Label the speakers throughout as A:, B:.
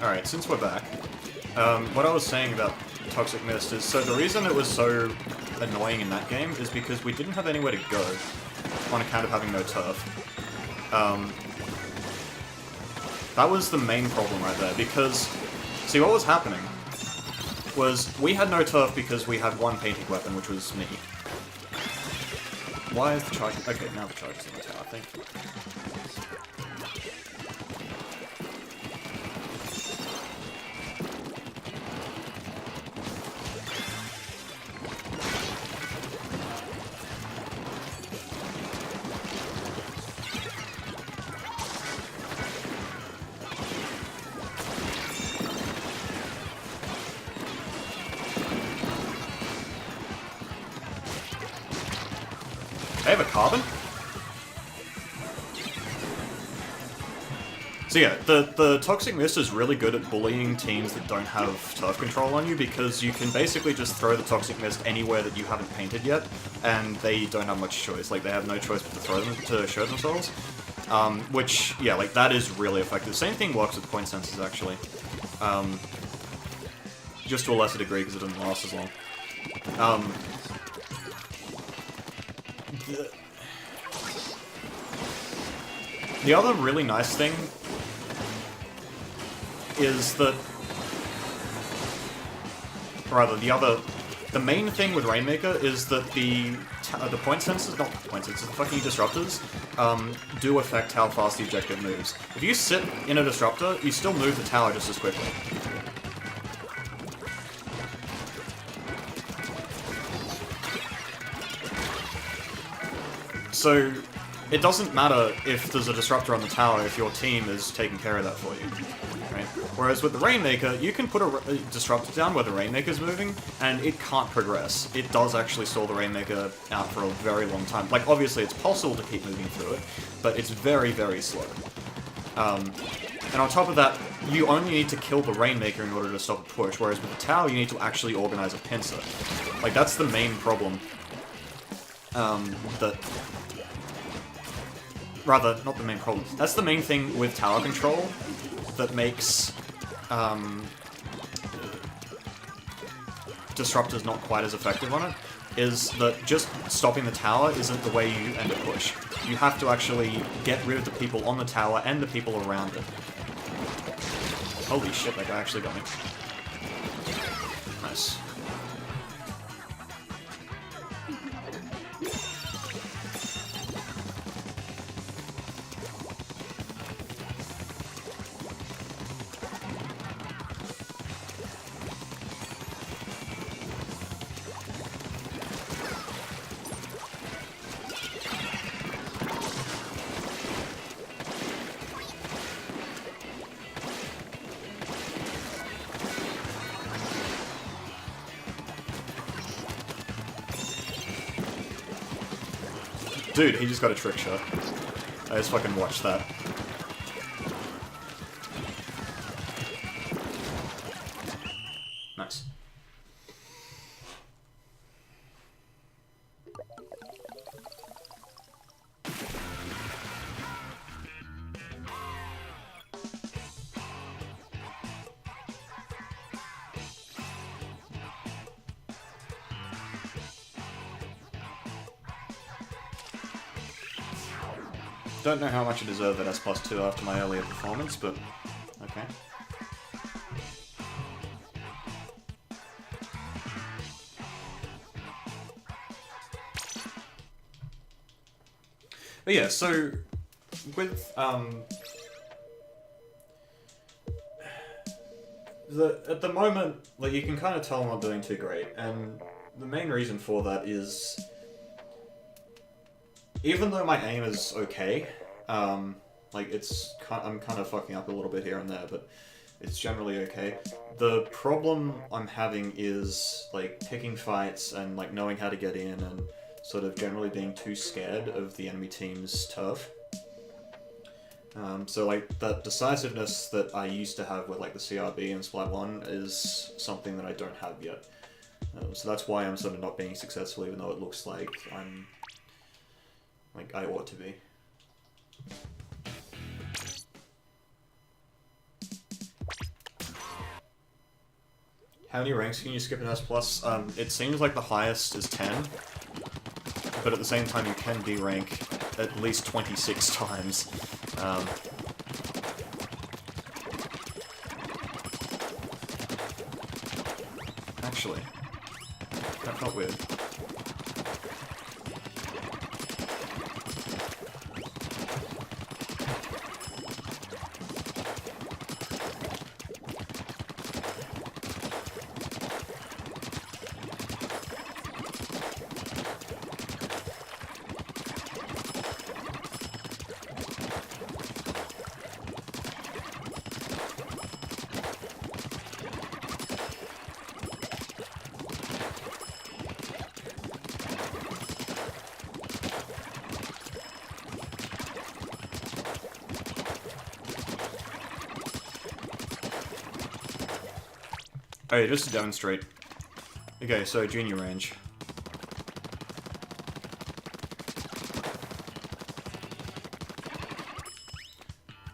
A: Alright, since we're back, what I was saying about Toxic Mist is, so the reason it was so annoying in that game is because we didn't have anywhere to go on account of having no turf. That was the main problem right there, because, see, what was happening was we had no turf because we had one painted weapon, which was me. Why is the charge... Okay, now the charge is in the tower, I think. I have a carbon? So yeah, the Toxic Mist is really good at bullying teams that don't have turf control on you, because you can basically just throw the Toxic Mist anywhere that you haven't painted yet, and they don't have much choice. Like, they have no choice but to throw them to show themselves. Which, yeah, like, that is really effective. Same thing works with point sensors, actually. Just to a lesser degree, because it doesn't last as long. The other really nice thing is that, the main thing with Rainmaker is that the point sensors, not the point sensors, the fucking disruptors, do affect how fast the objective moves. If you sit in a disruptor, you still move the tower just as quickly. So, it doesn't matter if there's a disruptor on the tower if your team is taking care of that for you, right? Whereas with the Rainmaker, you can put a disruptor down where the Rainmaker's moving, and it can't progress. It does actually stall the Rainmaker out for a very long time. Like, obviously it's possible to keep moving through it, but it's very, very slow. And on top of that, you only need to kill the Rainmaker in order to stop a push, whereas with the tower, you need to actually organize a pincer. Like, that's the main problem. Rather, not the main problem. That's the main thing with tower control that makes disruptors not quite as effective on it, is that just stopping the tower isn't the way you end a push. You have to actually get rid of the people on the tower and the people around it. Holy shit, that guy actually got me. Nice. Dude, he just got a trick shot. I just fucking watched that. Nice. Don't know how much I deserve that S+2 after my earlier performance, but okay. But yeah, so with at the moment, like, you can kind of tell I'm not doing too great, and the main reason for that is, even though my aim is okay, like, I'm kind of fucking up a little bit here and there, but it's generally okay. The problem I'm having is, like, picking fights and, like, knowing how to get in and sort of generally being too scared of the enemy team's turf. So, like, that decisiveness that I used to have with, like, the CRB and Splat 1 is something that I don't have yet. So that's why I'm sort of not being successful, even though it looks like I ought to be. How many ranks can you skip in S+? It seems like the highest is 10, but at the same time you can derank at least 26 times. Actually, that felt weird. Okay, just to demonstrate. Okay, so junior range.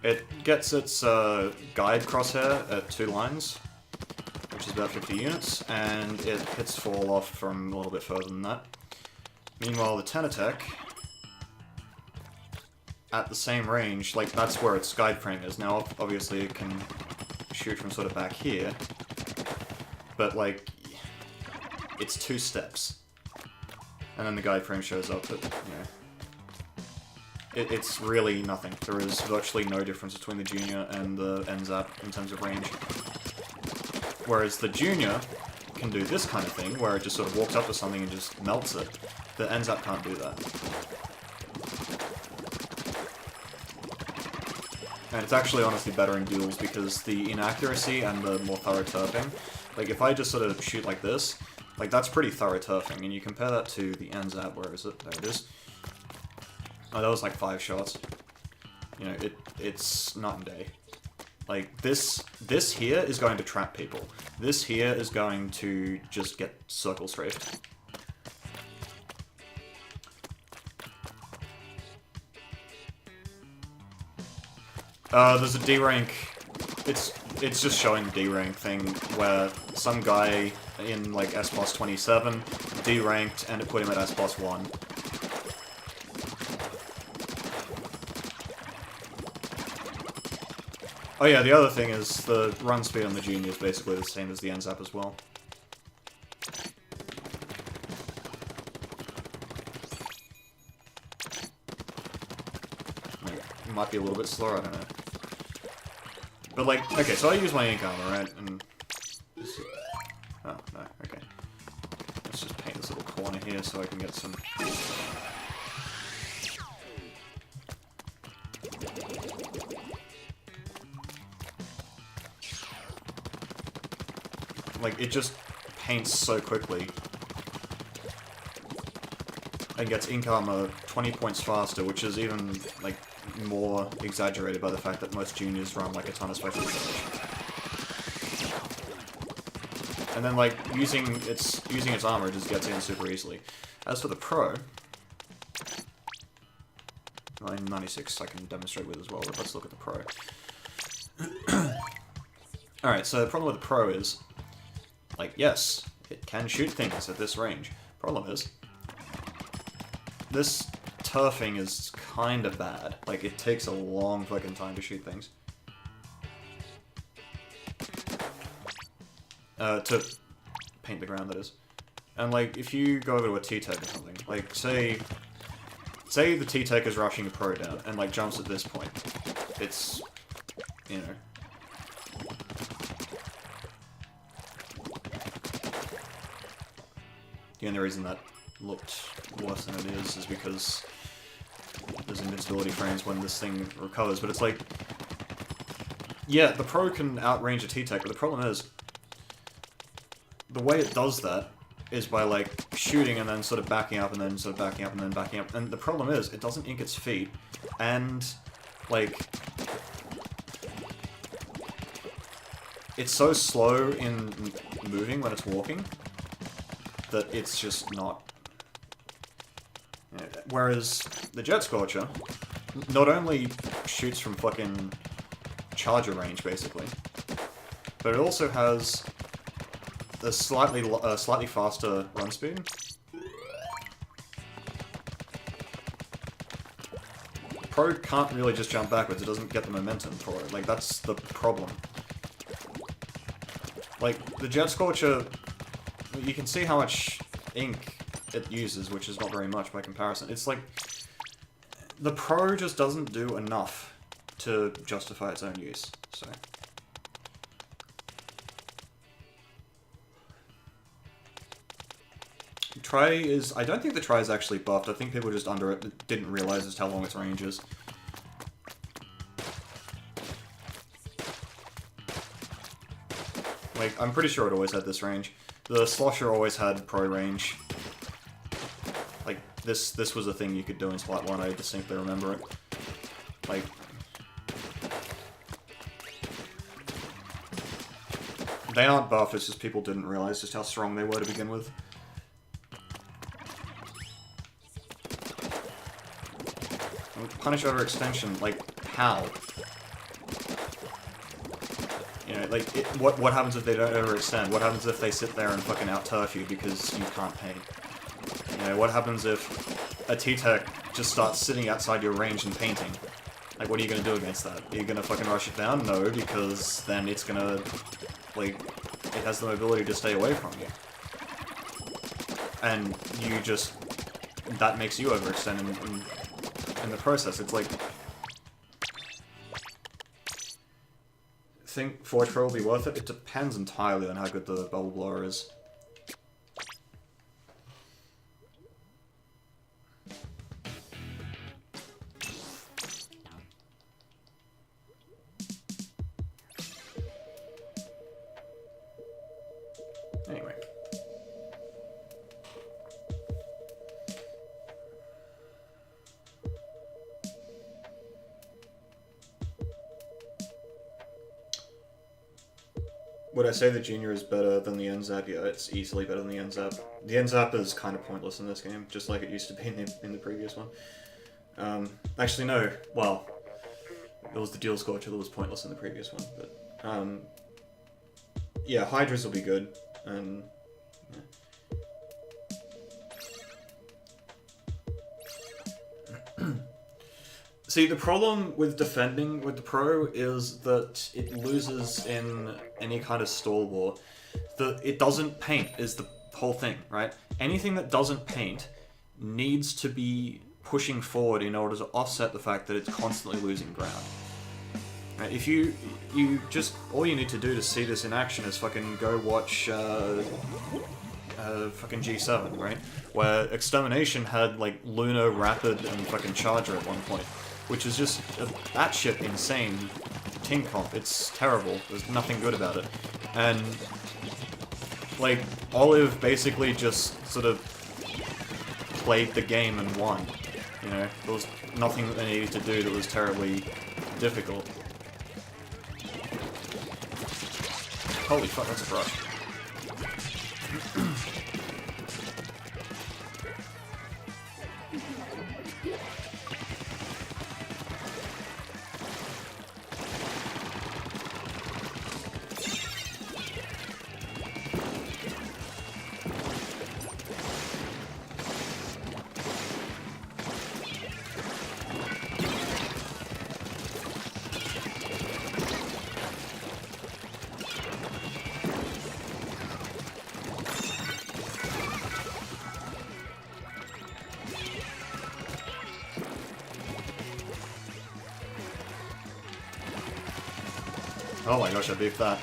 A: It gets its guide crosshair at 2 lines, which is about 50 units, and it hits fall off from a little bit further than that. Meanwhile, the 10 attack, at the same range, like that's where its guide frame is. Now, obviously it can shoot from sort of back here, but like, it's 2 steps. And then the guide frame shows up, but, you know, it's really nothing. There is virtually no difference between the junior and the NZAP in terms of range. Whereas the junior can do this kind of thing, where it just sort of walks up to something and just melts it. The NZAP can't do that. And it's actually honestly better in duels because the inaccuracy and the more thorough turfing, like if I just sort of shoot like this, like that's pretty thorough turfing, and you compare that to the NZAP, where is it? There it is. Oh, that was like 5 shots. You know, it's night and day. Like, this here is going to trap people. This here is going to just get circle strafed. There's a D rank. It's just showing the D rank thing where some guy in like S+27 D ranked and it put him at S+1. Oh yeah, the other thing is the run speed on the junior is basically the same as the NZAP as well. It might be a little bit slower, I don't know. But like, okay, so I use my ink armor, right? And oh, no, okay. Let's just paint this little corner here so I can get some... Like, it just paints so quickly. And gets ink armor 20 points faster, which is even, like, more exaggerated by the fact that most juniors run, like, a ton of special damage. And then, like, using its armor, it just gets in super easily. As for the pro... 96 I can demonstrate with as well, but let's look at the pro. Alright, so the problem with the pro is... Like, yes, it can shoot things at this range. Problem is, this turfing is kind of bad. Like, it takes a long fucking time to shoot things. To paint the ground, that is. And, like, if you go over to a T-Tech or something, like, say the T-Tech is rushing a pro down and, like, jumps at this point. It's, you know... The only reason that looked worse than it is because there's invincibility frames when this thing recovers, but it's like... Yeah, the pro can outrange a T-Tech, but the problem is... The way it does that is by, like, shooting and then sort of backing up and then sort of backing up and then backing up, and the problem is, it doesn't ink its feet, and, like... It's so slow in moving when it's walking, that it's just not... Whereas the Jet Scorcher not only shoots from fucking charger range, basically, but it also has a slightly faster run speed. Pro can't really just jump backwards, it doesn't get the momentum for it. Like, that's the problem. Like, the Jet Scorcher, you can see how much ink it uses, which is not very much by comparison. It's like, the Pro just doesn't do enough to justify its own use, so... Try is... I don't think the Try is actually buffed. I think people just didn't realize just how long its range is. Like, I'm pretty sure it always had this range. The Slosher always had pro range. Like, this was a thing you could do in Splat 1, I distinctly remember it. Like... They aren't buffed, it's just people didn't realize just how strong they were to begin with. Punish overextension, like, how? You know, like, what happens if they don't overextend? What happens if they sit there and fucking out-turf you because you can't paint? You know, what happens if a T-Tech just starts sitting outside your range and painting? Like, what are you gonna do against that? Are you gonna fucking rush it down? No, because then it's gonna, like, it has the mobility to stay away from you. And you just, that makes you overextend in the process. It's like, think Forge Pro will be worth it? It depends entirely on how good the Bubble Blower is. Anyway. Would I say the Junior is better than the NZAP? Yeah, it's easily better than the NZAP. The NZAP is kind of pointless in this game, just like it used to be in the previous one. Actually, no. Well, it was the Dual Scorcher that was pointless in the previous one, but... yeah, Hydras will be good, and... Yeah. See, the problem with defending with the Pro is that it loses in any kind of stall war. It doesn't paint is the whole thing, right? Anything that doesn't paint needs to be pushing forward in order to offset the fact that it's constantly losing ground. Right? If you just, all you need to do to see this in action is fucking go watch fucking G7, right? Where Extermination had like Luna, Rapid, and fucking Charger at one point. Which is just a batshit insane team comp. It's terrible. There's nothing good about it. And, like, Olive basically just sort of played the game and won. You know, there was nothing that they needed to do that was terribly difficult. Holy fuck, that's a brush. Oh my gosh, I beefed that.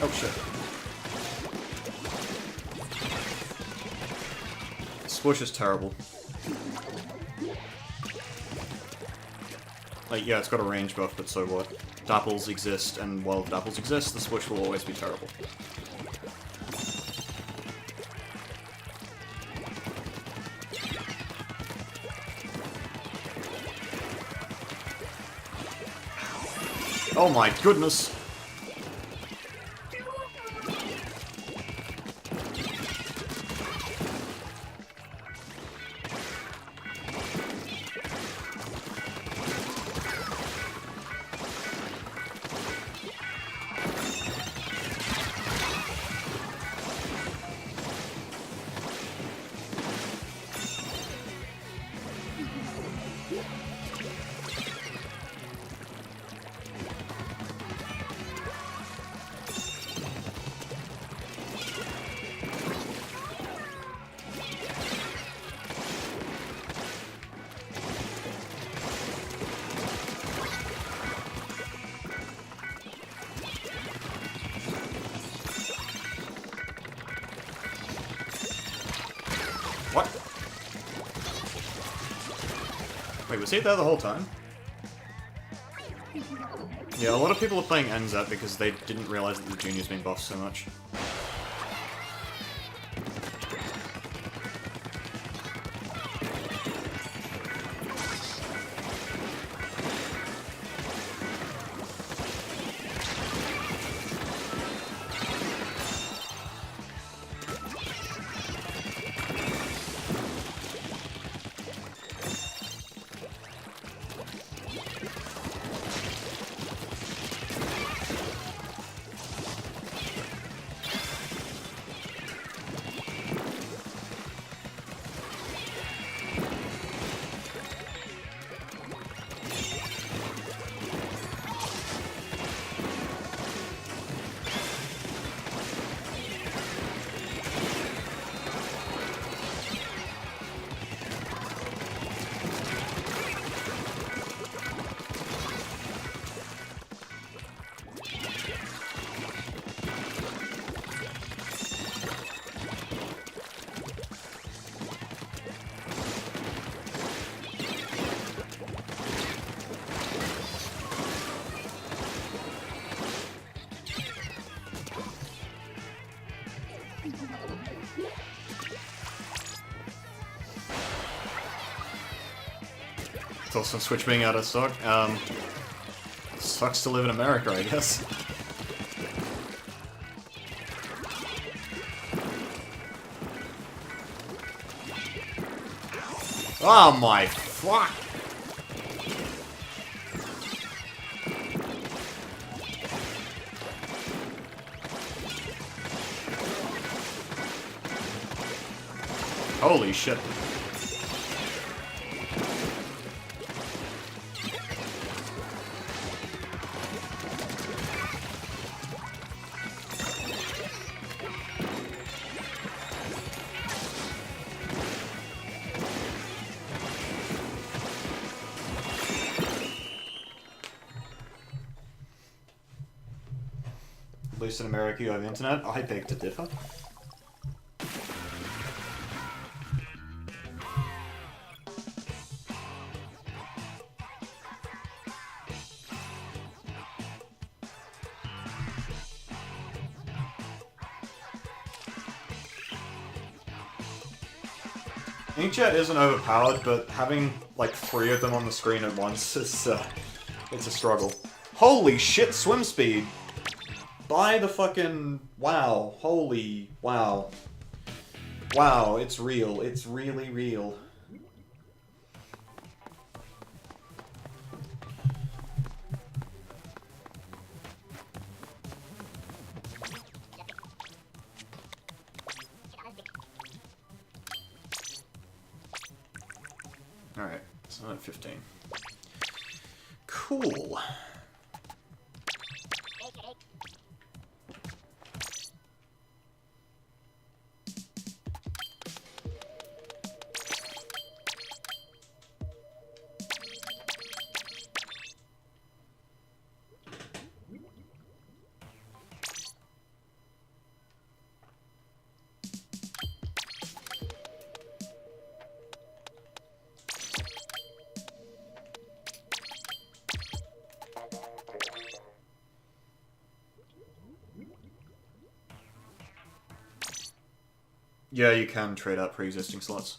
A: Oh shit. Squish is terrible. Like, yeah, it's got a range buff, but so what? Dapples exist, and while Dapples exist, the Squish will always be terrible. Oh my goodness! was he there the whole time? Yeah, a lot of people are playing NZAT because they didn't realize that the junior's been buffed so much. It's also Switch being out of stock. Sucks to live in America, I guess. Oh my fuck! Holy shit. At least in America you have internet. I beg to differ. Inkjet isn't overpowered, but having like 3 of them on the screen at once is it's a struggle. Holy shit, swim speed! By the fucking wow! Holy wow! Wow, it's real. It's really real. Alright, so I'm at 15. Cool. Yeah, you can trade out pre-existing slots.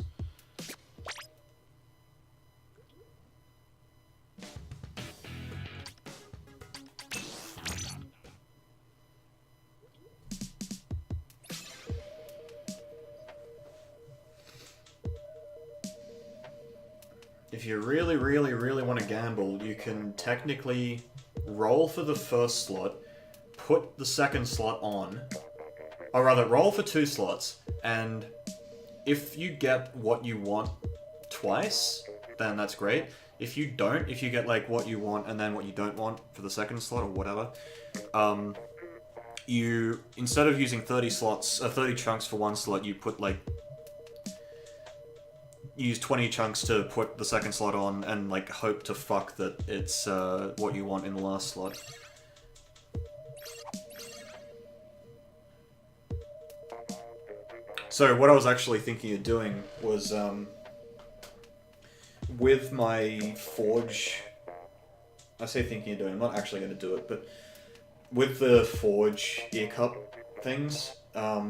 A: If you really, really, really want to gamble, you can technically roll for the first slot, put the second slot on, or rather, roll for 2 slots, and if you get what you want twice, then that's great. If you don't, if you get like what you want and then what you don't want for the second slot or whatever, you, instead of using 30 slots, 30 chunks for one slot, you put like, use 20 chunks to put the second slot on and like hope to fuck that it's what you want in the last slot. So what I was actually thinking of doing was with my forge, I say thinking of doing, I'm not actually going to do it, but with the forge ear cup things, I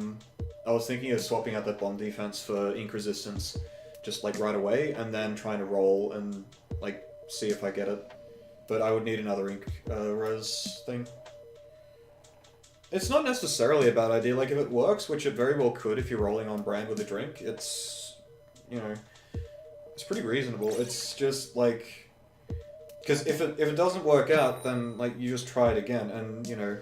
A: was thinking of swapping out that bomb defense for ink resistance, just like right away, and then trying to roll and like see if I get it. But I would need another ink res thing. It's not necessarily a bad idea. Like if it works, which it very well could if you're rolling on brand with a drink, it's, you know, it's pretty reasonable. It's just like, because if it doesn't work out, then like you just try it again, and you know,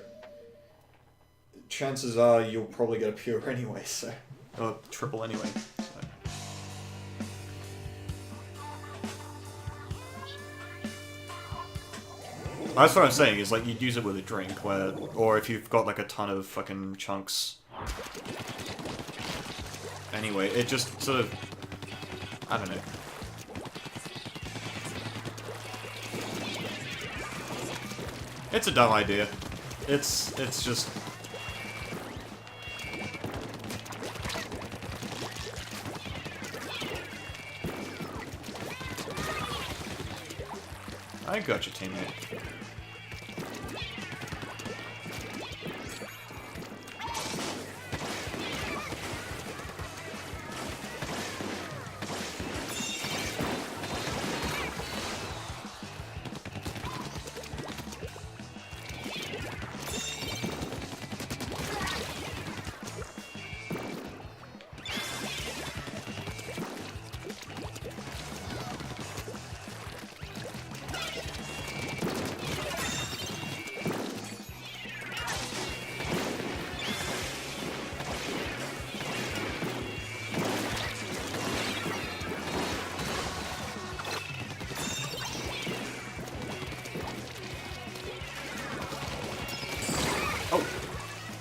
A: chances are you'll probably get a pure anyway, so or triple anyway. So. That's what I'm saying, is like you'd use it with a drink, where, or if you've got like a ton of fucking chunks. Anyway, it just sort of, I don't know. It's a dumb idea. It's just... I got you, teammate.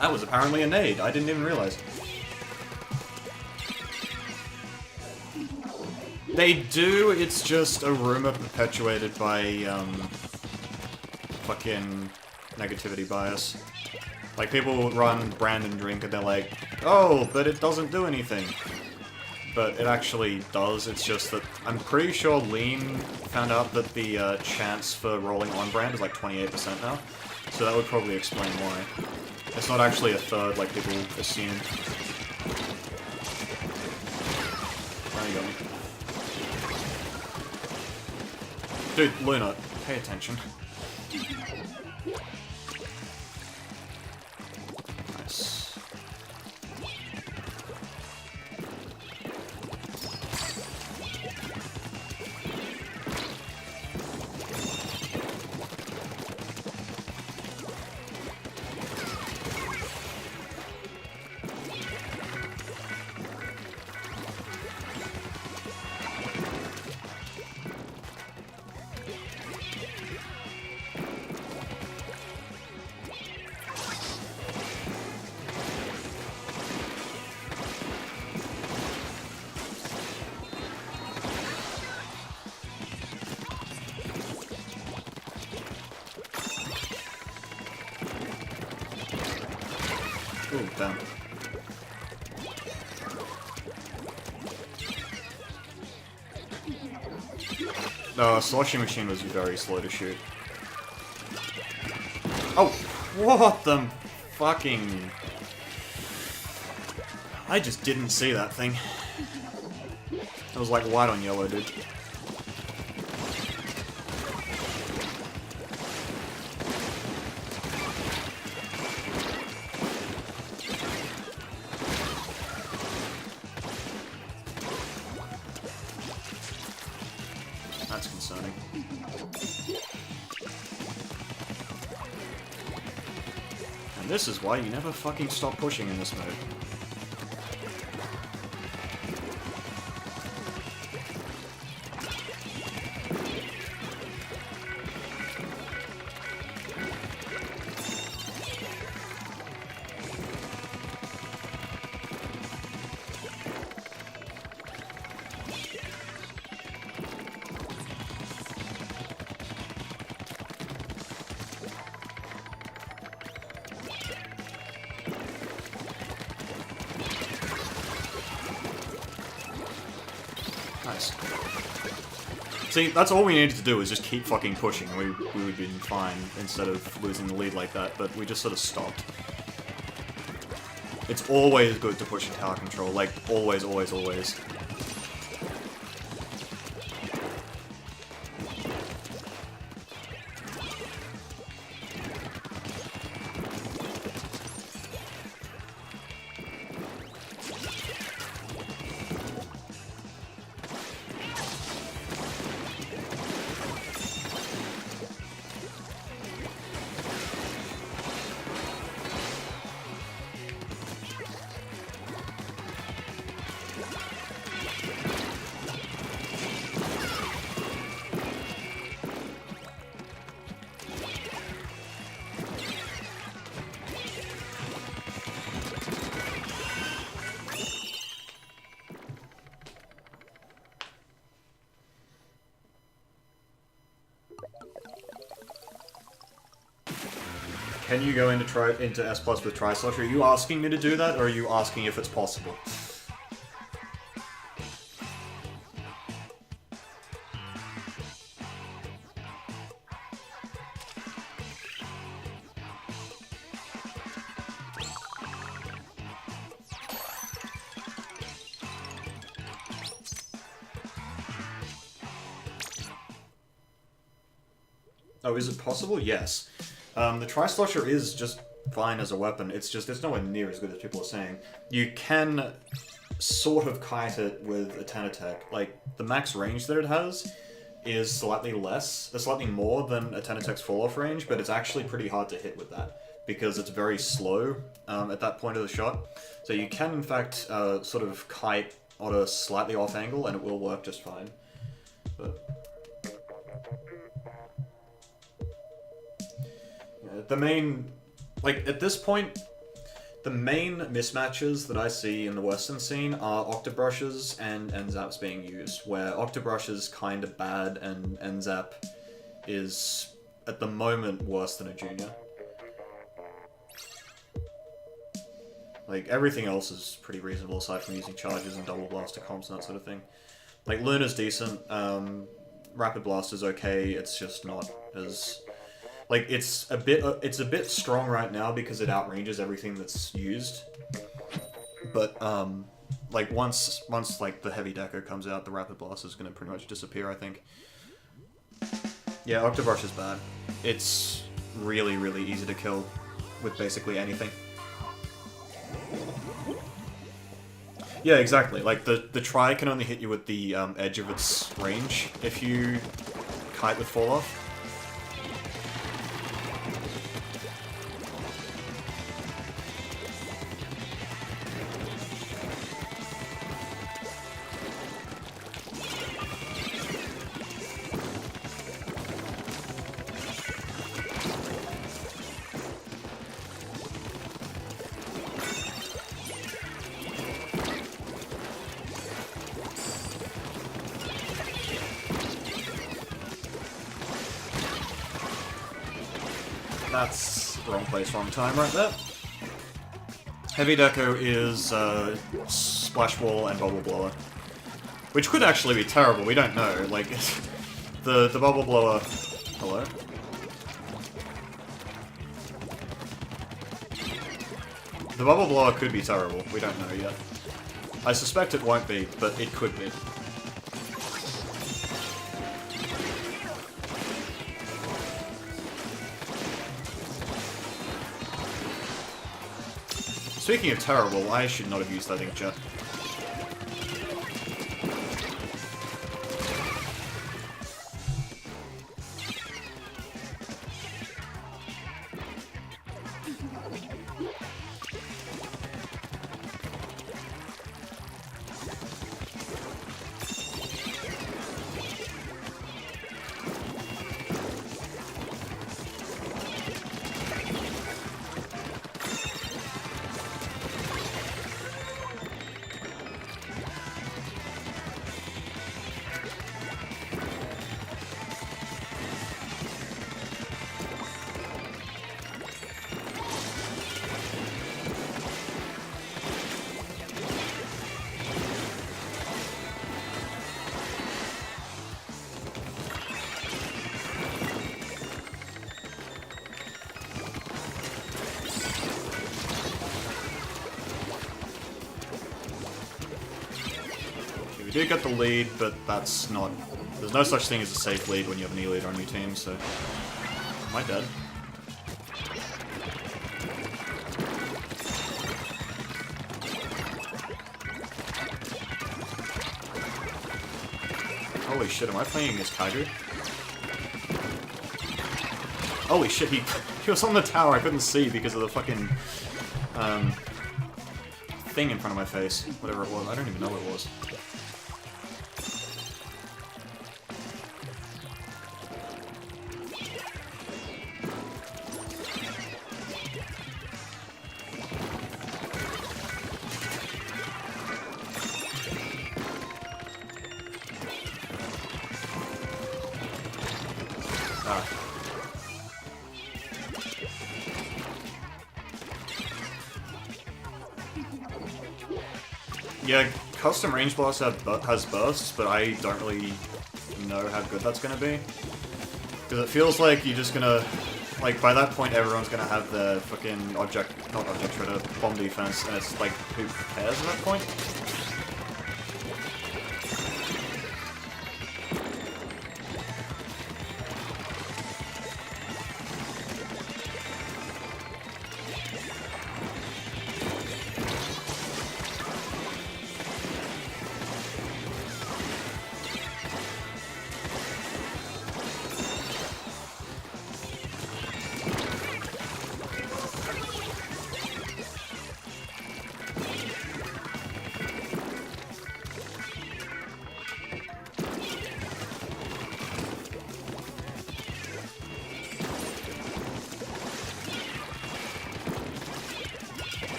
A: That was apparently a nade. I didn't even realize. They do, it's just a rumor perpetuated by, fucking negativity bias. Like, people run brand and drink and they're like, oh, but it doesn't do anything. But it actually does, it's just that I'm pretty sure Lean found out that the chance for rolling on brand is like 28% now. So that would probably explain why. It's not actually a third like people assume. There you go. Dude, Luna, pay attention. Nice. Ooh, damn. No, Sloshing Machine was very slow to shoot. Oh, what the fucking... I just didn't see that thing. It was like white on yellow, dude. That's concerning. And this is why you never fucking stop pushing in this mode. Nice. See, that's all we needed to do was just keep fucking pushing. We would have been fine instead of losing the lead like that, but we just sort of stopped. It's always good to push a tower control, like, always, always, always. Can you go into S+ with Tri-Slosher? Are you asking me to do that, or are you asking if it's possible? Oh, is it possible? Yes. The Tri-Slosher is just fine as a weapon, it's just, it's nowhere near as good as people are saying. You can sort of kite it with a 10 attack. Like, the max range that it has is slightly more than a 10 attack's fall-off range, but it's actually pretty hard to hit with that, because it's very slow at that point of the shot. So you can, in fact, sort of kite on a slightly off angle, and it will work just fine. But the main, like, at this point, the main mismatches that I see in the Western scene are Octobrushes and Zaps being used, where Octobrush is kind of bad and Zap is, at the moment, worse than a junior. Like, everything else is pretty reasonable aside from using charges and double blaster comps and that sort of thing. Like, Luna's decent, Rapid Blast is okay, it's just not as... Like, it's a bit strong right now because it outranges everything that's used. But, like, once like, the Heavy Deco comes out, the Rapid Blast is gonna pretty much disappear, I think. Yeah, Octobrush is bad. It's really, really easy to kill with basically anything. Yeah, exactly. Like, the Tri can only hit you with the edge of its range if you kite with fall-off. That's wrong place, wrong time right there. Heavy Deco is Splash Wall and Bubble Blower. Which could actually be terrible, we don't know. Like, the Bubble Blower... Hello? The Bubble Blower could be terrible, we don't know yet. I suspect it won't be, but it could be. Speaking of terrible, I should not have used that inkjet. do get the lead, but that's not... There's no such thing as a safe lead when you have an E-lead on your team, so... Am I dead? Holy shit, am I playing as Kaiju? Holy shit, he was on the tower, I couldn't see because of the fucking... thing in front of my face. Whatever it was, I don't even know what it was. Yeah, custom range blast has bursts, but I don't really know how good that's gonna be. Because it feels like you're just gonna... Like, by that point everyone's gonna have their fucking not object shredder, bomb defense, and it's like, who cares at that point?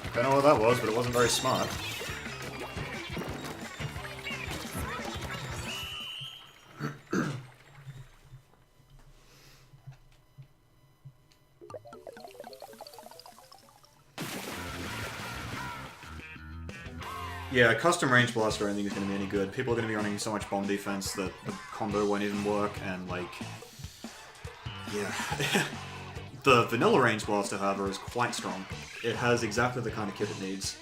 A: I don't know what that was, but it wasn't very smart. Yeah, custom range blaster I don't think is going to be any good. People are going to be running so much bomb defense that the combo won't even work, and like... Yeah. The vanilla range blaster, however, is quite strong. It has exactly the kind of kit it needs.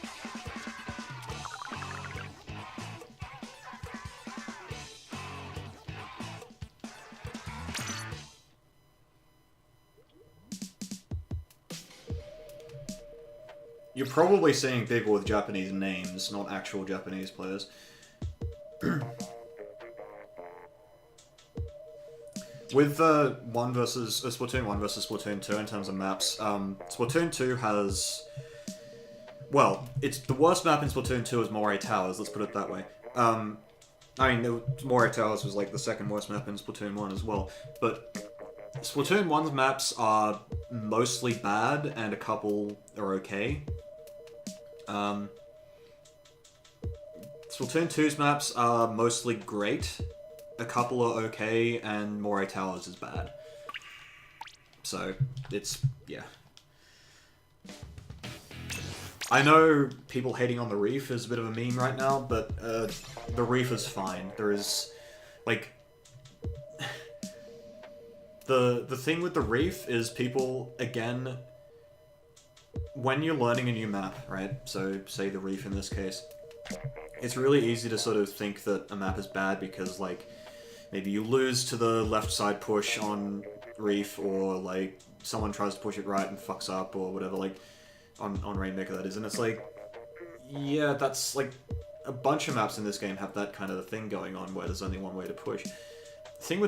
A: You're probably seeing people with Japanese names, not actual Japanese players. With Splatoon 1 versus Splatoon 2 in terms of maps, Splatoon 2 has... Well, it's the worst map in Splatoon 2 is Moray Towers, let's put it that way. I mean, Moray Towers was like the second worst map in Splatoon 1 as well, but Splatoon 1's maps are mostly bad, and a couple are okay. Splatoon 2's maps are mostly great, a couple are okay, and Moray Towers is bad. So, it's... yeah. I know people hating on the Reef is a bit of a meme right now, but the Reef is fine. There is... like... The thing with the Reef is people, again... when you're learning a new map, right? So, say the Reef in this case. It's really easy to sort of think that a map is bad because, like, maybe you lose to the left side push on Reef, or, like, someone tries to push it right and fucks up, or whatever, like, on Rainmaker that is. And it's like, yeah, that's, like, a bunch of maps in this game have that kind of thing going on where there's only one way to push. The thing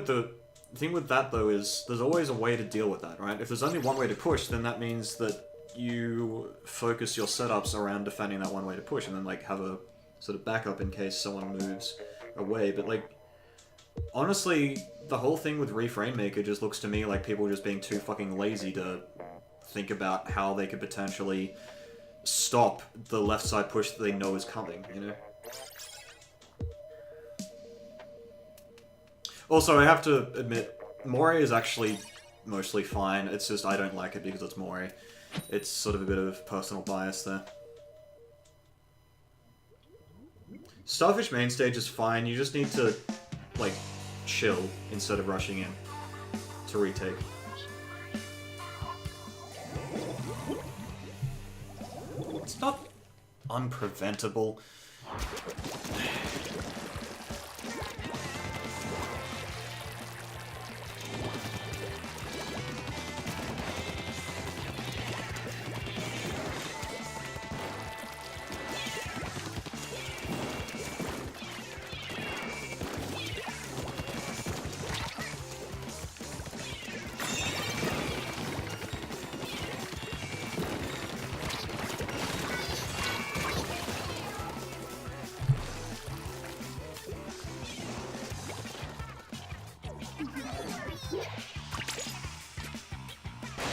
A: with that, though, is there's always a way to deal with that, right? If there's only one way to push, then that means that you focus your setups around defending that one way to push, and then, like, have a sort of backup in case someone moves away. But like, honestly, the whole thing with Reef Rainmaker just looks to me like people just being too fucking lazy to think about how they could potentially stop the left side push that they know is coming, you know? Also, I have to admit, Moray is actually mostly fine. It's just I don't like it because it's Moray. It's sort of a bit of personal bias there. Starfish main stage is fine. You just need to, like, chill instead of rushing in to retake. It's not unpreventable.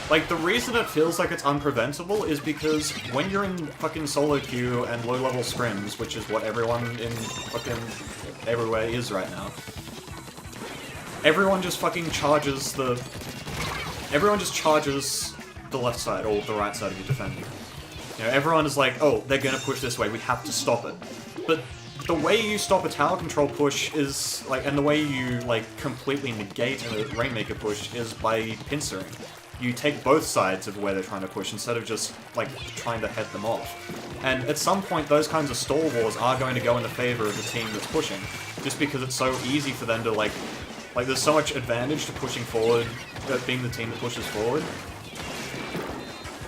A: Like, the reason it feels like it's unpreventable is because when you're in fucking solo queue and low-level scrims, which is what everyone in fucking everywhere is right now, everyone just fucking charges the... Everyone just charges the left side, or the right side of your defender. You know, everyone is like, oh, they're gonna push this way, we have to stop it. But the way you stop a tower control push is, like, and the way you, like, completely negate a Rainmaker push is by pincering. You take both sides of where they're trying to push instead of just, like, trying to head them off. And at some point, those kinds of stall wars are going to go in the favor of the team that's pushing, just because it's so easy for them to, like, there's so much advantage to pushing forward, being the team that pushes forward.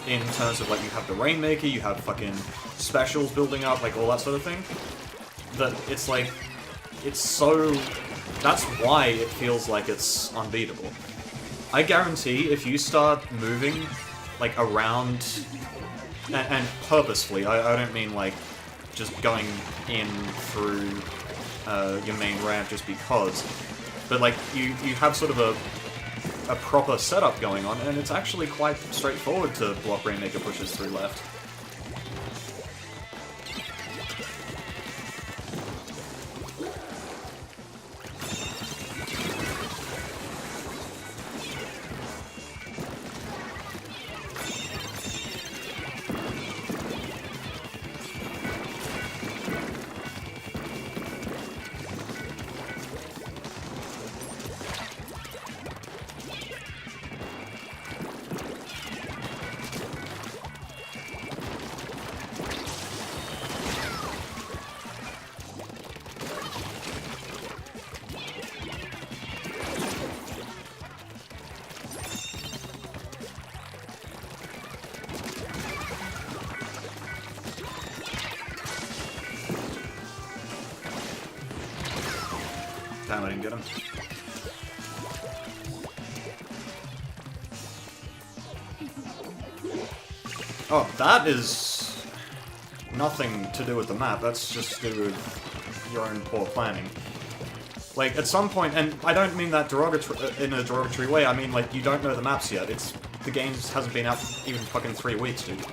A: In terms of, like, you have the Rainmaker, you have fucking specials building up, like, all that sort of thing. That it's, like, it's so... That's why it feels like it's unbeatable. I guarantee if you start moving, like, around, and purposefully, I don't mean, like, just going in through your main ramp just because, but, like, you have sort of a proper setup going on, and it's actually quite straightforward to block Rainmaker pushes through left. Damn, I didn't get him. Oh, that is nothing to do with the map, that's just to do with your own poor planning. Like, at some point, and I don't mean that in a derogatory way, I mean, like, you don't know the maps yet. The game hasn't been out even fucking 3 weeks, dude.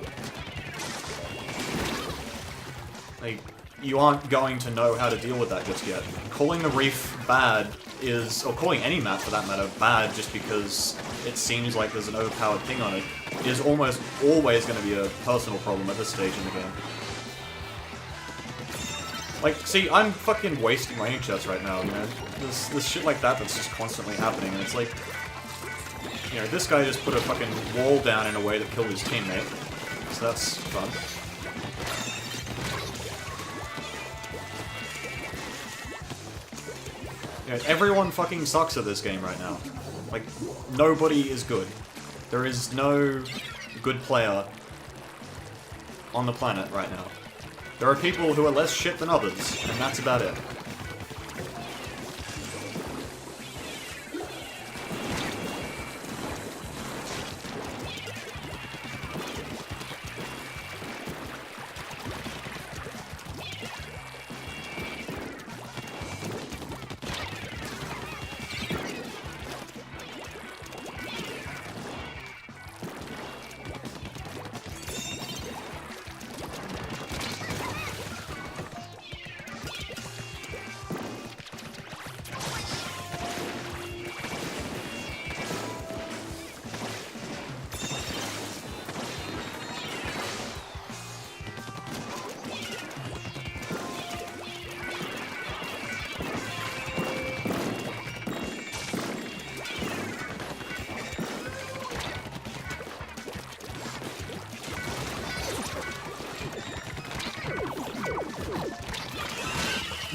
A: Like, you aren't going to know how to deal with that just yet. Calling the Reef bad is, or calling any map for that matter, bad just because it seems like there's an overpowered thing on it, is almost always going to be a personal problem at this stage in the game. Like, see, I'm fucking wasting my chest right now, you know? There's shit like that that's just constantly happening, and it's like, you know, this guy just put a fucking wall down in a way that killed his teammate, so that's fun. You know, everyone fucking sucks at this game right now. Like, nobody is good. There is no good player on the planet right now. There are people who are less shit than others, and that's about it.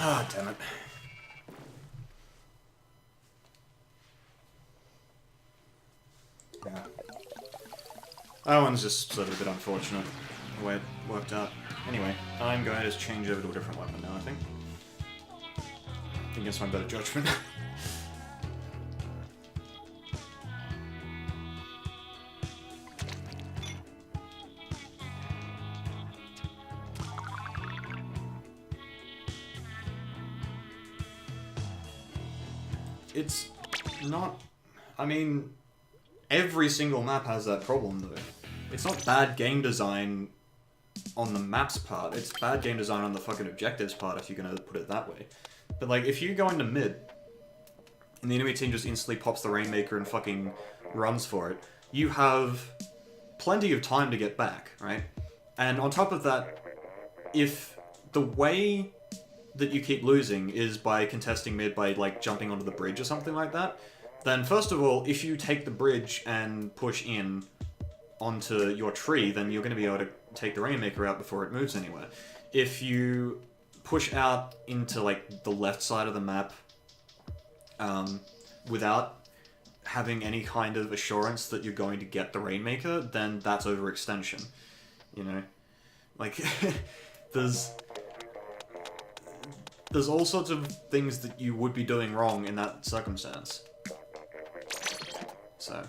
A: Ah, damn it. Yeah. That one's just sort of a bit unfortunate, the way it worked out. Anyway, I'm going to just change over to a different weapon now, I think. Against my better judgment. It's not... I mean, every single map has that problem, though. It's not bad game design on the map's part, it's bad game design on the fucking objectives part, if you're gonna put it that way. But, like, if you go into mid, and the enemy team just instantly pops the Rainmaker and fucking runs for it, you have plenty of time to get back, right? And on top of that, if the way that you keep losing is by contesting mid by, like, jumping onto the bridge or something like that, then first of all, if you take the bridge and push in onto your tree, then you're going to be able to take the Rainmaker out before it moves anywhere. If you push out into, like, the left side of the map without having any kind of assurance that you're going to get the Rainmaker, then that's overextension. You know? Like, there's all sorts of things that you would be doing wrong in that circumstance. So...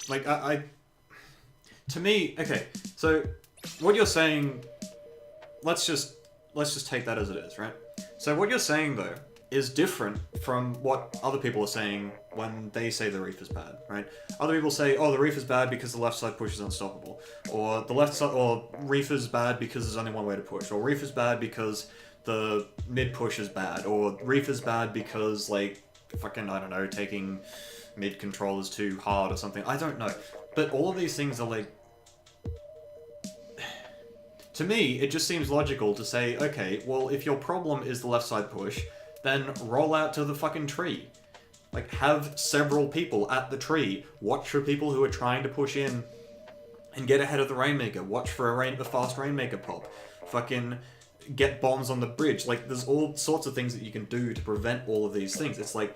A: Like, to me, okay, so, what you're saying, let's just take that as it is, right? So what you're saying, though, is different from what other people are saying when they say the Reef is bad, right? Other people say, oh, the Reef is bad because the left side push is unstoppable, or the left side, or Reef is bad because there's only one way to push, or Reef is bad because the mid push is bad, or Reef is bad because, like, fucking, I don't know, taking mid control is too hard or something. I don't know. But all of these things are like... To me, it just seems logical to say, okay, well, if your problem is the left side push, then roll out to the fucking tree. Like, have several people at the tree. Watch for people who are trying to push in and get ahead of the Rainmaker. Watch for a fast Rainmaker pop. Fucking get bombs on the bridge. Like, there's all sorts of things that you can do to prevent all of these things. It's like...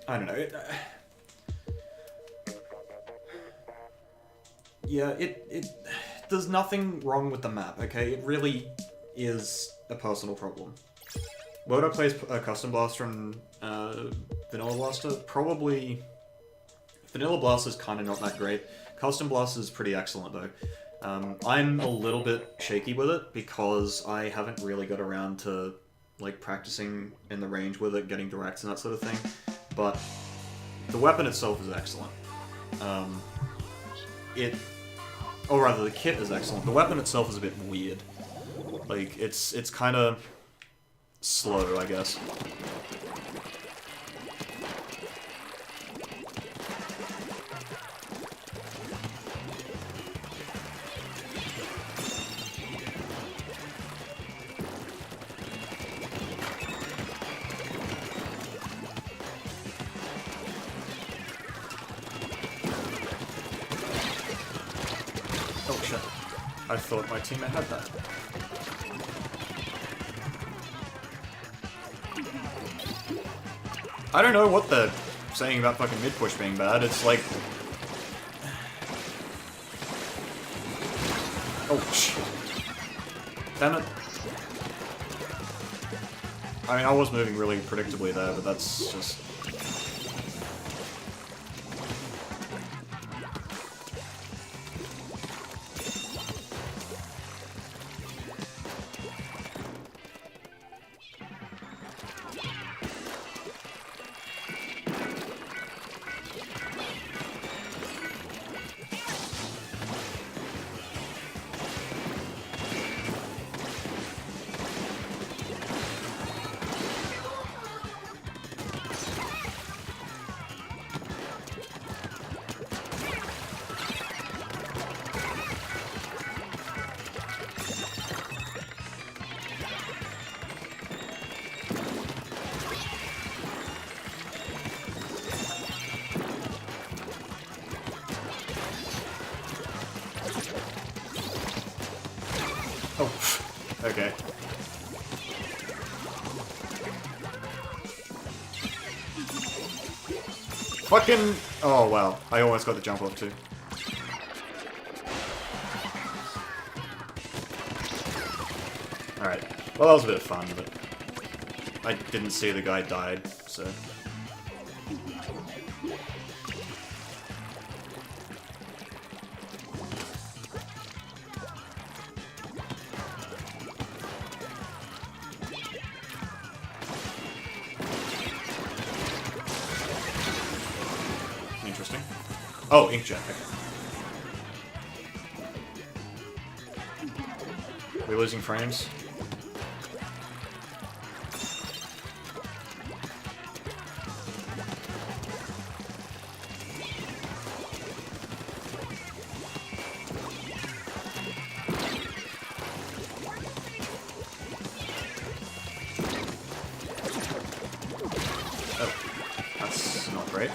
A: I don't know. Yeah, there's nothing wrong with the map, okay? It really is a personal problem. Would I play a Custom Blaster and Vanilla Blaster? Probably... Vanilla Blaster's kind of not that great. Custom Blaster's pretty excellent, though. I'm a little bit shaky with it, because I haven't really got around to, like, practicing in the range with it, getting directs and that sort of thing. But the weapon itself is excellent. Or rather, the kit is excellent. The weapon itself is a bit weird. Like, it's kind of slow, I guess. Oh shit. I thought my teammate had that. I don't know what they're saying about fucking mid-push being bad. It's like... Oh, shit. Damn it. I mean, I was moving really predictably there, but that's just... Oh, okay. Fucking... Oh, wow. I almost got the jump off, too. Alright. Well, that was a bit of fun, but... I didn't see the guy died, so... Interesting. Oh, inkjet, okay. We're losing frames. Oh, that's not great.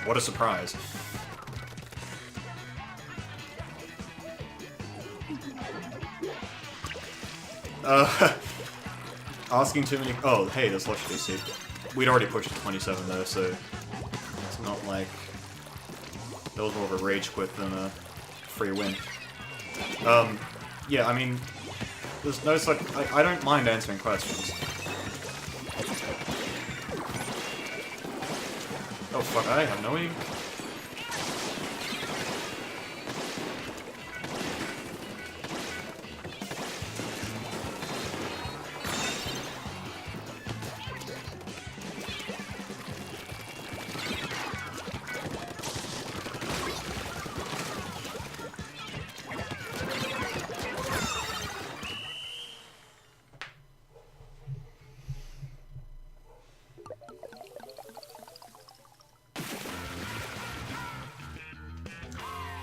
A: What a surprise. Asking too many... Oh, hey, there's Lush DC. We'd already pushed to 27 though, so... It's not like... That was more of a rage quit than a free win. Yeah, I mean... There's no such... I don't mind answering questions. Oh fuck, I have no ink.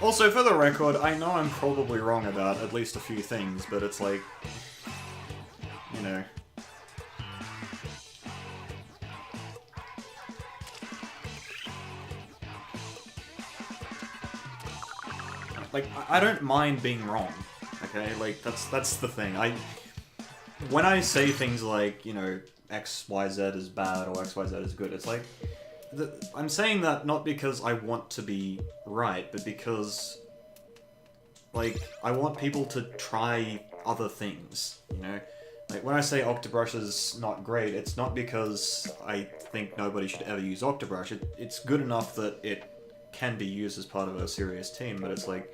A: Also, for the record, I know I'm probably wrong about at least a few things, but it's like... You know... Like, I don't mind being wrong, okay? Like, that's the thing. When I say things like, you know, X, Y, Z is bad or X, Y, Z is good, it's like... I'm saying that not because I want to be right, but because, like, I want people to try other things, you know? Like, when I say Octobrush is not great, it's not because I think nobody should ever use Octobrush. It's good enough that it can be used as part of a serious team, but it's like...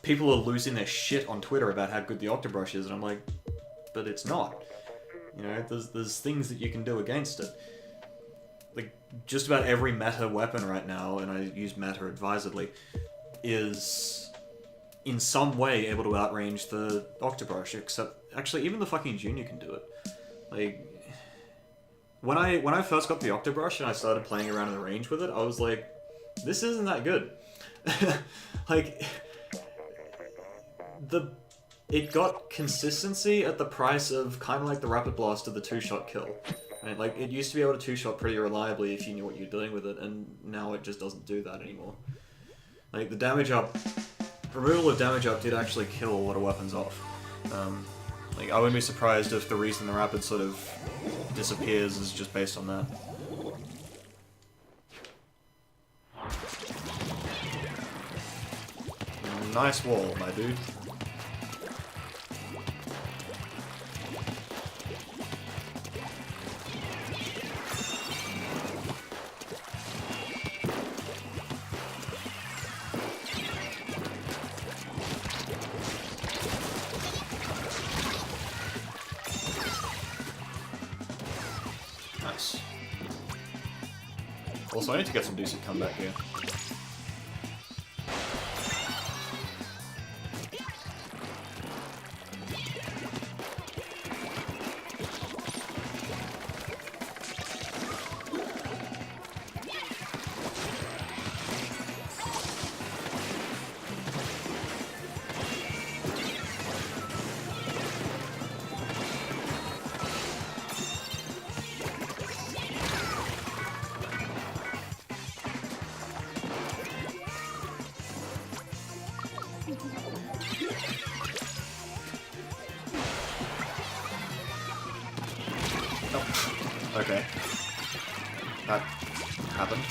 A: People are losing their shit on Twitter about how good the Octobrush is, and I'm like, but it's not. You know, there's things that you can do against it. Like, just about every meta weapon right now, and I use meta advisedly, is in some way able to outrange the Octobrush, except, actually, even the fucking Junior can do it. Like, when I first got the Octobrush and I started playing around in the range with it, I was like, this isn't that good. Like, it got consistency at the price of kind of like the Rapid Blast of the two-shot kill. Right? Like, it used to be able to two-shot pretty reliably if you knew what you were doing with it, and now it just doesn't do that anymore. Like, the damage up... Removal of damage up did actually kill a lot of weapons off. Like, I wouldn't be surprised if the reason the rapid sort of disappears is just based on that. Nice wall, my dude. Nice. Also, I need to get some decent comeback here. Okay. That happened.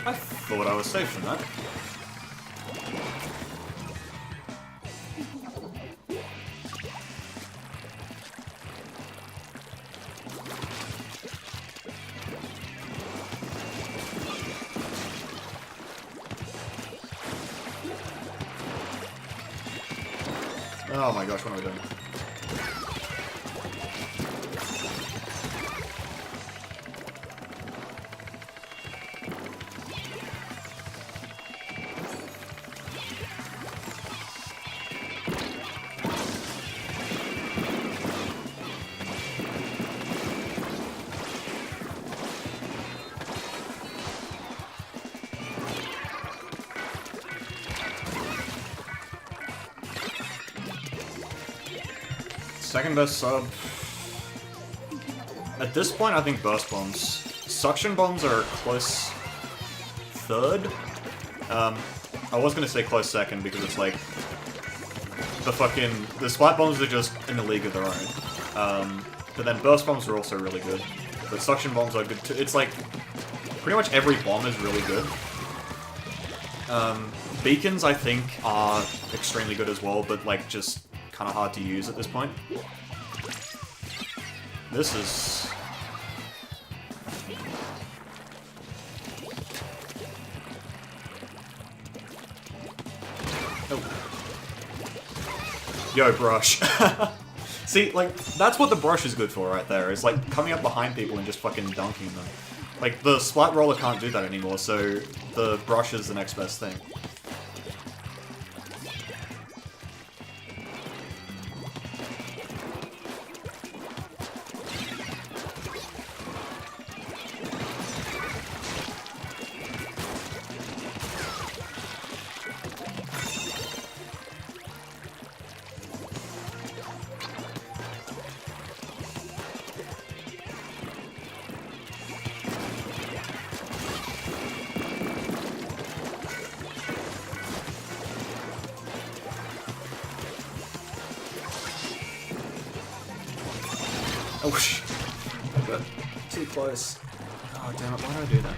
A: I thought I was safe from that. Oh my gosh, what am I doing? Second best sub. At this point, I think burst bombs. Suction bombs are a close third. I was gonna say close second because it's like the splat bombs are just in a league of their own. But then burst bombs are also really good. But suction bombs are good too. It's like pretty much every bomb is really good. Beacons, I think, are extremely good as well, but like just kind of hard to use at this point. This is... Oh. Yo, brush. See, like, that's what the brush is good for right there, is like coming up behind people and just fucking dunking them. Like, the splat roller can't do that anymore, so the brush is the next best thing. Oh, But too close. Oh damn it, why did I do that?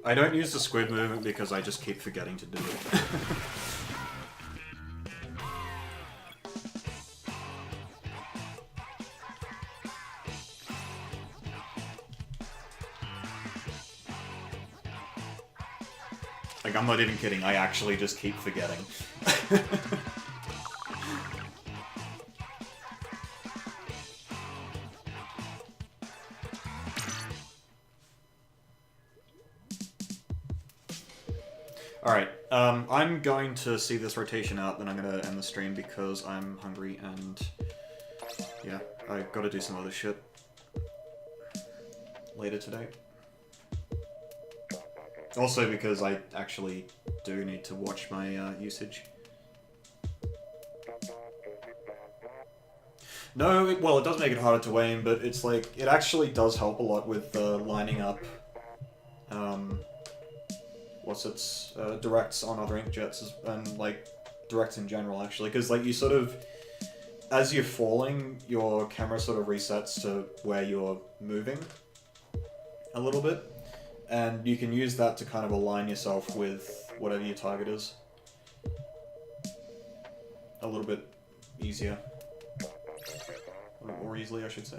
A: I don't use the squid movement because I just keep forgetting to do it. Like, I'm not even kidding, I actually just keep forgetting. Alright, I'm going to see this rotation out, then I'm going to end the stream because I'm hungry and, yeah, I've got to do some other shit later today. Also because I actually do need to watch my usage. No, well, it does make it harder to aim, but it's like, it actually does help a lot with lining up, directs on other inkjets, and, like, directs in general, actually, because, like, you sort of, as you're falling, your camera sort of resets to where you're moving a little bit, and you can use that to kind of align yourself with whatever your target is a little bit easier. Or more easily, I should say.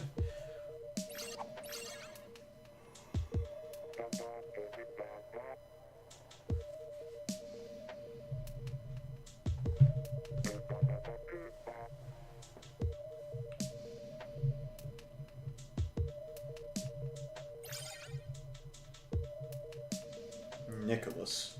A: Nicholas.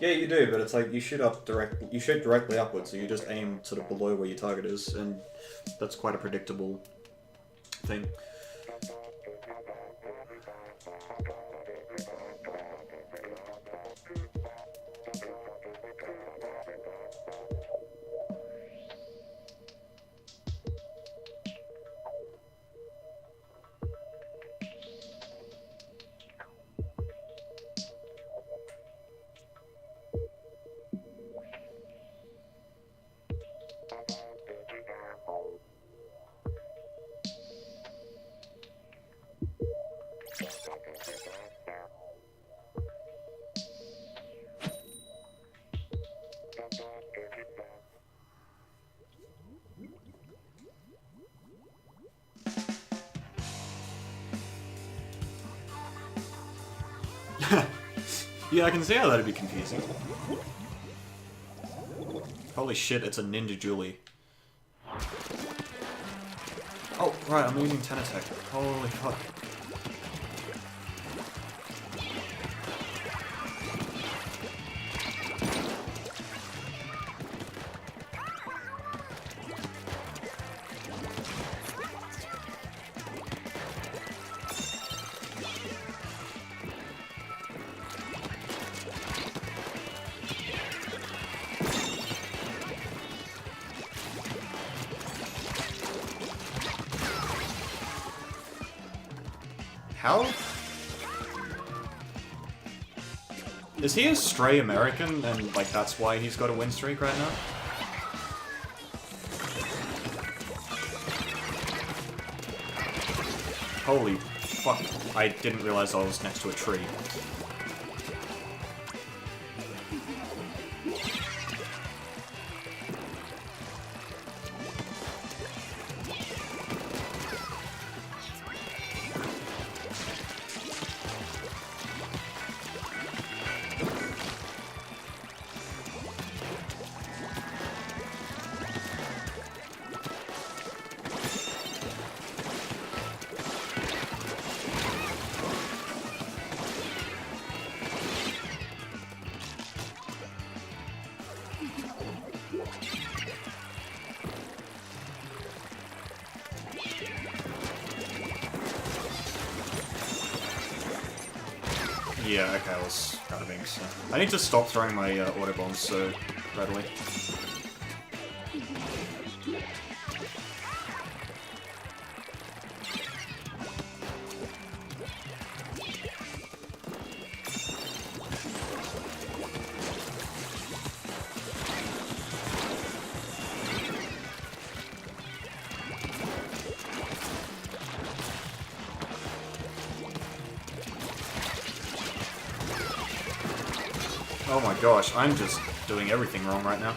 A: Yeah, you do, but it's like you shoot directly upwards, so you just aim sort of below where your target is, and that's quite a predictable thing. Yeah, I can see how that'd be confusing. Holy shit, it's a Ninja Julie. Oh, right, I'm using 10 attack. Holy fuck. How? Is he a stray American, and, like, that's why he's got a win streak right now? Holy fuck, I didn't realize I was next to a tree. Yeah, okay, I was kind of being so. I need to stop throwing my auto bombs so readily. Oh my gosh, I'm just doing everything wrong right now.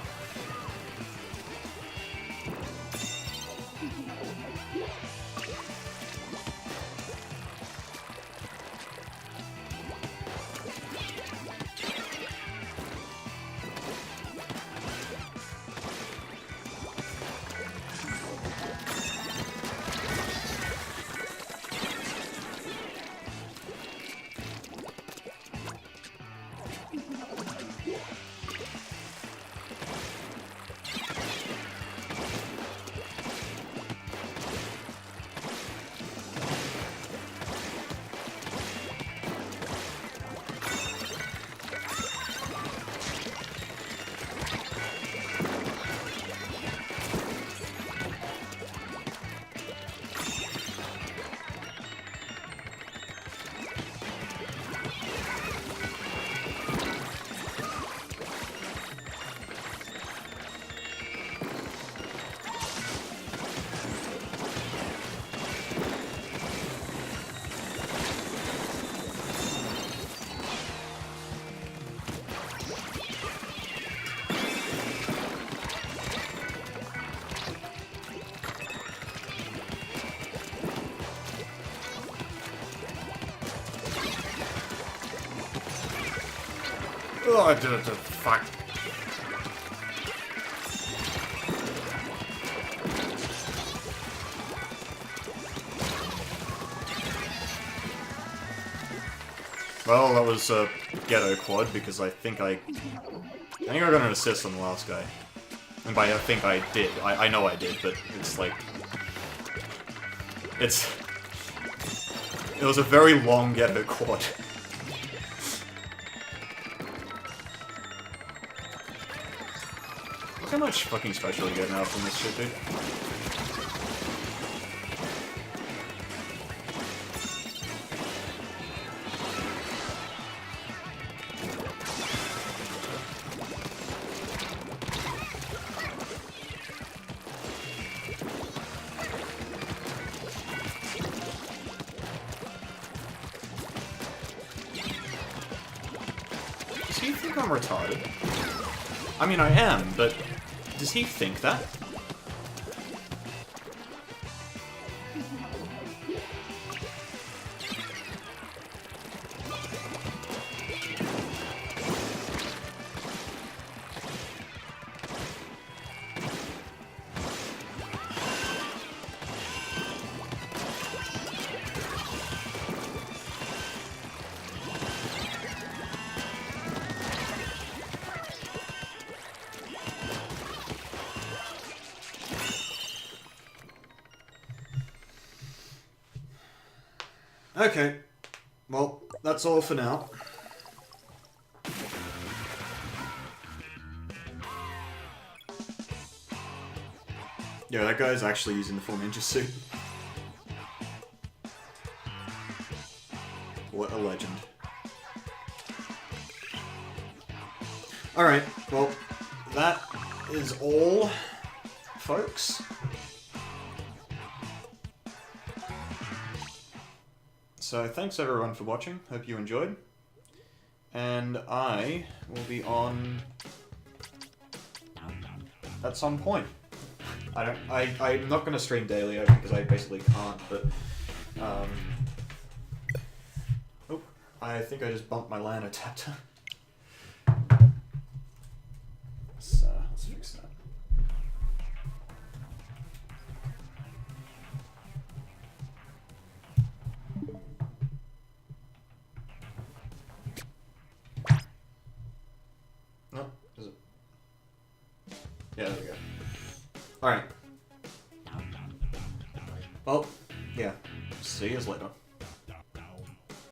A: Oh, fuck. Well, that was a ghetto quad because I think I got an assist on the last guy. And by I think I did. I know I did, but it's like... It was a very long ghetto quad. Look how much fucking special you get now from this shit, dude. Does he think I'm retarded? I mean, I am, but does he think that? Okay, well, that's all for now. Yeah, that guy's actually using the full ninja suit. What a legend. Alright, well, that is all, folks. So thanks everyone for watching, hope you enjoyed. And I will be on at some point. I'm not gonna stream daily because I basically can't, but oh, I think I just bumped my LAN adapter. So let's fix that. No, is it? Yeah, there we go. Alright. Well, yeah. See you later.